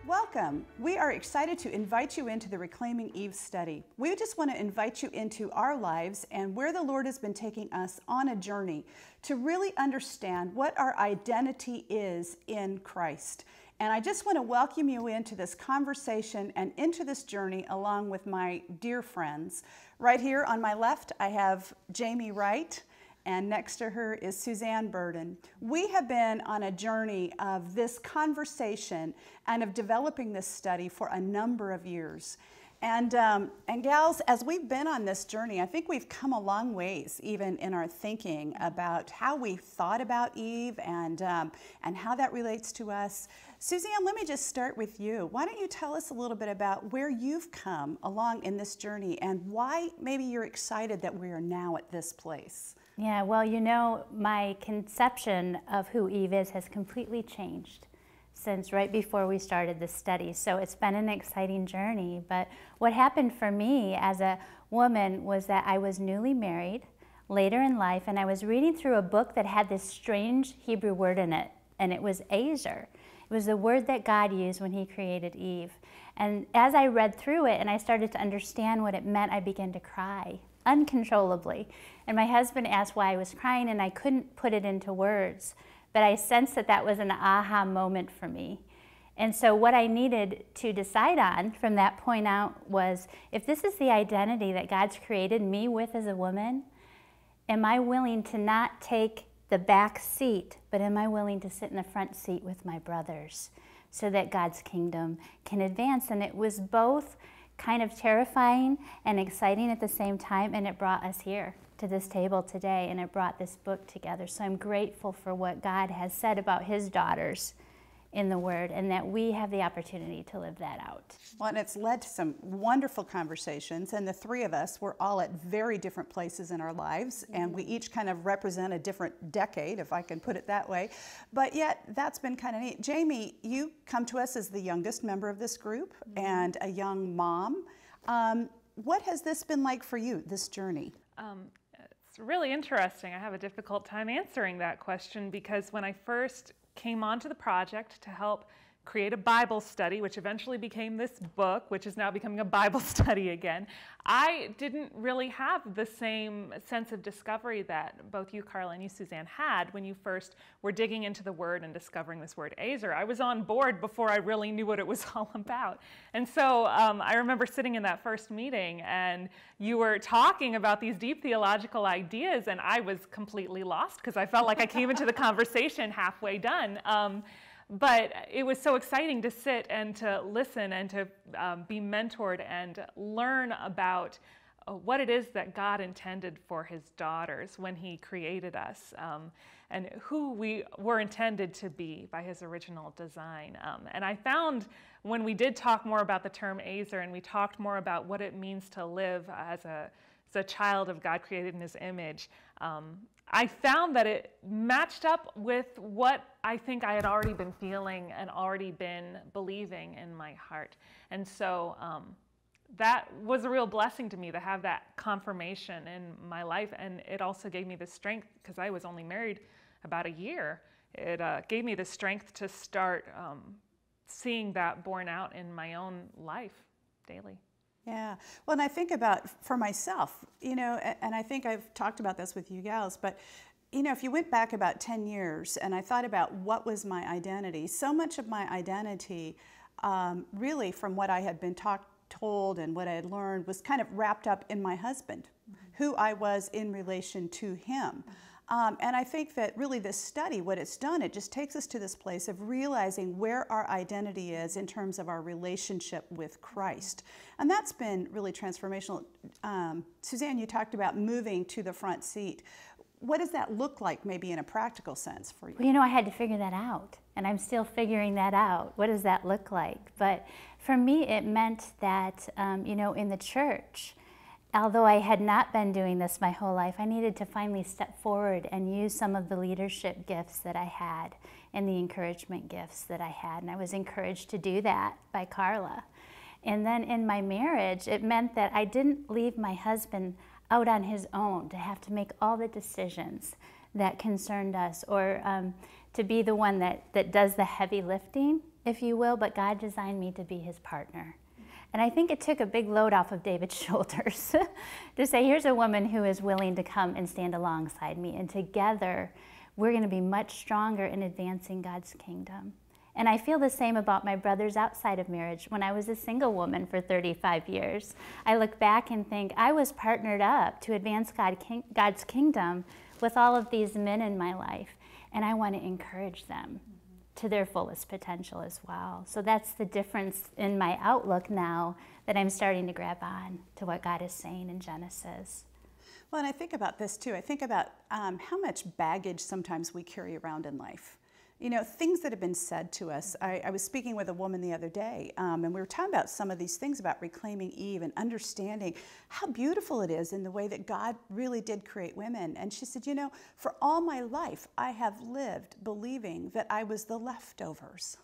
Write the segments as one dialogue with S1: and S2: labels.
S1: Welcome. We are excited to invite you into the Reclaiming Eve study. We just want to invite you into our lives and where the Lord has been taking us on a journey to really understand what our identity is in Christ. And I just want to welcome you into this conversation and into this journey along with my dear friends. Right here on my left, I have Jamie Wright, and next to her is Suzanne Burden. We have been on a journey of this conversation and of developing this study for a number of years. And gals, as we've been on this journey, I think we've come a long ways, even in our thinking about how we thought about Eve and how that relates to us. Suzanne, let me just start with you. Why don't you tell us a little bit about where you've come along in this journey and why maybe you're excited that we are now at this place?
S2: Yeah, well, you know, my conception of who Eve is has completely changed since right before we started this study. So it's been an exciting journey. But what happened for me as a woman was that I was newly married later in life, and I was reading through a book that had this strange Hebrew word in it, and it was Ezer. It was the word that God used when He created Eve. And as I read through it and I started to understand what it meant, I began to cry uncontrollably. And my husband asked why I was crying, and I couldn't put it into words. But I sensed that that was an aha moment for me. And so what I needed to decide on from that point out was, if this is the identity that God's created me with as a woman, am I willing to not take the back seat, but am I willing to sit in the front seat with my brothers so that God's kingdom can advance? And it was both kind of terrifying and exciting at the same time, and it brought us here to this table today, and it brought this book together. So I'm grateful for what God has said about His daughters in the Word, and that we have the opportunity to live that out.
S1: Well, and it's led to some wonderful conversations, and the three of us were all at very different places in our lives, and we each kind of represent a different decade, if I can put it that way, but yet that's been kind of neat. Jamie, you come to us as the youngest member of this group and a young mom. What has this been like for you, this journey?
S3: It's really interesting. I have a difficult time answering that question because when I first came onto the project to help create a Bible study, which eventually became this book, which is now becoming a Bible study again, I didn't really have the same sense of discovery that both you, Carla, and you, Suzanne, had when you first were digging into the Word and discovering this word Ezer. I was on board before I really knew what it was all about. And so I remember sitting in that first meeting and you were talking about these deep theological ideas, and I was completely lost because I felt like I came into the conversation halfway done. But it was so exciting to sit and to listen and to be mentored and learn about what it is that God intended for His daughters when He created us, and who we were intended to be by His original design. And I found when we did talk more about the term Ezer and we talked more about what it means to live as a child of God created in His image, I found that it matched up with what I think I had already been feeling and already been believing in my heart. And so that was a real blessing to me to have that confirmation in my life. And it also gave me the strength, because I was only married about a year, it gave me the strength to start seeing that borne out in my own life daily.
S1: Yeah, well, and I think about, for myself, you know, and I think I've talked about this with you gals, but, you know, if you went back about 10 years and I thought about what was my identity, so much of my identity, really from what I had been told and what I had learned, was kind of wrapped up in my husband, who I was in relation to him. And I think that really this study, what it's done, it just takes us to this place of realizing where our identity is in terms of our relationship with Christ. And that's been really transformational. Suzanne, you talked about moving to the front seat. What does that look like maybe in a practical sense for you?
S2: Well, you know, I had to figure that out, and I'm still figuring that out. What does that look like? But for me, it meant that, you know, in the church, although I had not been doing this my whole life, I needed to finally step forward and use some of the leadership gifts that I had and the encouragement gifts that I had. And I was encouraged to do that by Carla. And then in my marriage, it meant that I didn't leave my husband out on his own to have to make all the decisions that concerned us, or to be the one that does the heavy lifting if you will, but God designed me to be his partner. And I think it took a big load off of David's shoulders to say, here's a woman who is willing to come and stand alongside me, and together we're going to be much stronger in advancing God's kingdom. And I feel the same about my brothers outside of marriage. When I was a single woman for 35 years, I look back and think I was partnered up to advance God's kingdom with all of these men in my life, and I want to encourage them to their fullest potential as well. So that's the difference in my outlook now that I'm starting to grab on to what God is saying in Genesis.
S1: Well, and I think about this too. I think about how much baggage sometimes we carry around in life. You know, things that have been said to us. I was speaking with a woman the other day, and we were talking about some of these things about reclaiming Eve and understanding how beautiful it is in the way that God really did create women. And she said, you know, for all my life, I have lived believing that I was the leftovers.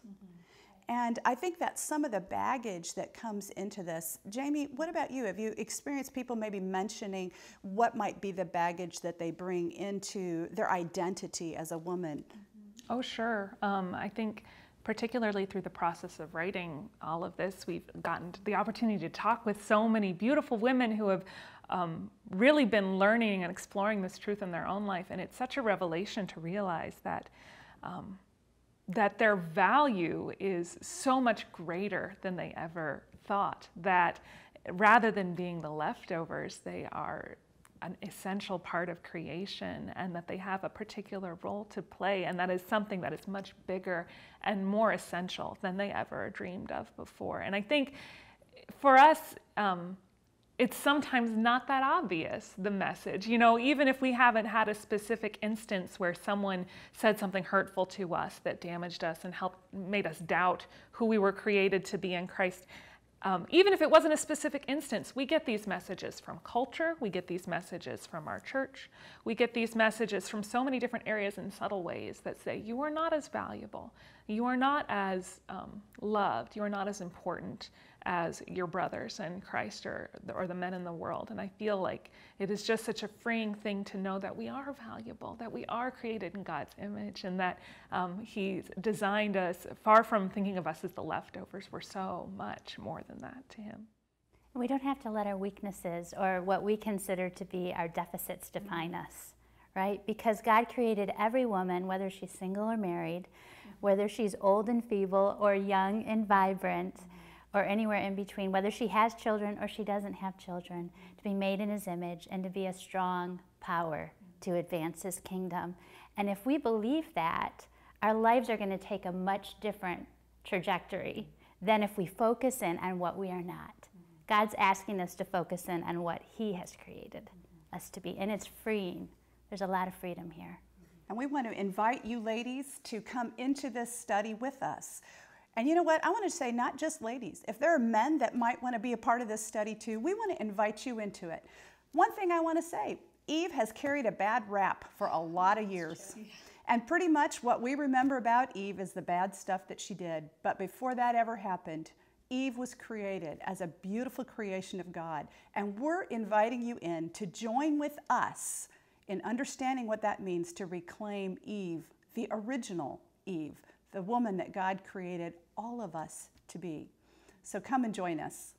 S1: And I think that's some of the baggage that comes into this. Jamie, what about you? Have you experienced people maybe mentioning what might be the baggage that they bring into their identity as a woman?
S3: Oh, sure. I think particularly through the process of writing all of this, we've gotten the opportunity to talk with so many beautiful women who have really been learning and exploring this truth in their own life. And it's such a revelation to realize that that their value is so much greater than they ever thought, that rather than being the leftovers, they are an essential part of creation, and that they have a particular role to play, and that is something that is much bigger and more essential than they ever dreamed of before. And I think for us, it's sometimes not that obvious, the message. You know, even if we haven't had a specific instance where someone said something hurtful to us that damaged us and made us doubt who we were created to be in Christ, even if it wasn't a specific instance, we get these messages from culture, we get these messages from our church, we get these messages from so many different areas in subtle ways that say, you are not as valuable, you are not as loved, you are not as important as your brothers in Christ or the men in the world. And I feel like it is just such a freeing thing to know that we are valuable, that we are created in God's image, and that He's designed us, far from thinking of us as the leftovers, we're so much more than that to Him.
S2: We don't have to let our weaknesses or what we consider to be our deficits define us, right? Because God created every woman, whether she's single or married, whether she's old and feeble or young and vibrant, or anywhere in between, whether she has children or she doesn't have children, to be made in His image and to be a strong power to advance His kingdom. And if we believe that, our lives are going to take a much different trajectory than if we focus in on what we are not. God's asking us to focus in on what He has created us to be, and it's freeing. There's a lot of freedom here.
S1: And we want to invite you ladies to come into this study with us. And you know what? I want to say not just ladies. If there are men that might want to be a part of this study too, we want to invite you into it. One thing I want to say, Eve has carried a bad rap for a lot of years. And pretty much what we remember about Eve is the bad stuff that she did. But before that ever happened, Eve was created as a beautiful creation of God. And we're inviting you in to join with us in understanding what that means to reclaim Eve, the original Eve, the woman that God created all of us to be. So come and join us.